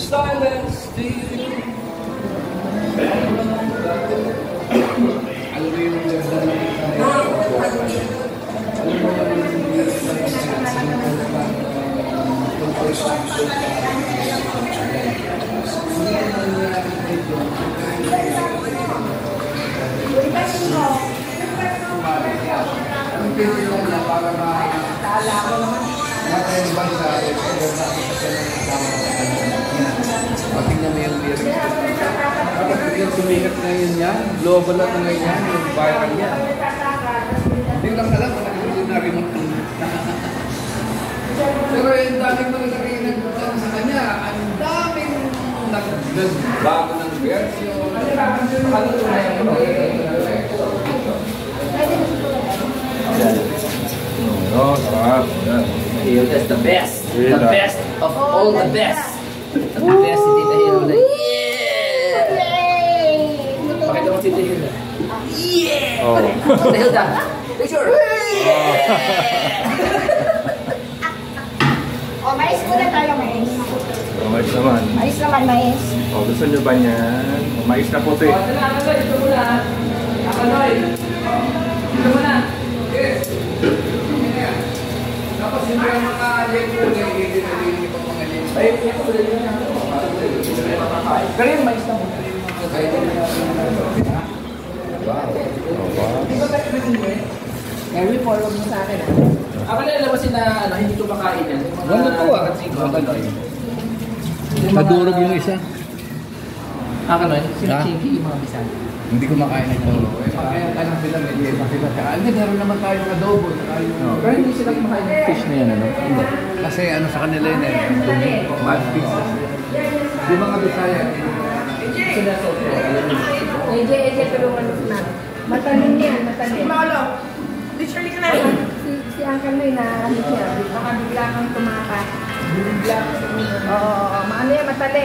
silence to you. Alam mo yung ganda ng tingnan mo yung lyrics. Dapat biglang sumikat ngayon yan. Global na ngayon yan. Yung viral yan. Hindi lang alam kung nakikita na remote. Pero yung daming mga nakikinig sa kanya, ang daming nagbago ng version. Ano ito na yung oh, sarap. That's the best. The best of all the best. The best si Tita Hilda. Yeah! Pakita mo si Tita Hilda. Yeah! Oh. Tita Hilda, picture! O, mais muna tayo, mais. Oh, mais naman. Mais naman, mais. Oh, gusto nyo ba niyan? Oh, mais na puti. Ito muna. Akanoy. Ito muna. tapos hindi ang mga linggo na hindi pa mga linggo. Ay, ito ulit yun. Pero yung mais na muna. Every follow mo sa akin, Ako na ilabasin na hindi kumakain yan. Wala po ah. Madurog yung isa. Akanoy, sinachiki yung mga bisan. Hindi ko makain ito. Kaya alam sila, may iba sila. Kaya meron naman tayong adobo. Pero hindi sila kumakain ng fish na yan, ano? Hindi. Kasi ano sa kanila yun eh. Mad fish. Yung mga Bisaya. Sila sa ito. AJ, tulungan mo na. Matalim yan, matalim. Molo, literally ka na. Si Uncle May na ano siya, baka bigla kang tumakas. Bigla kang Oo, maano yan, matalim.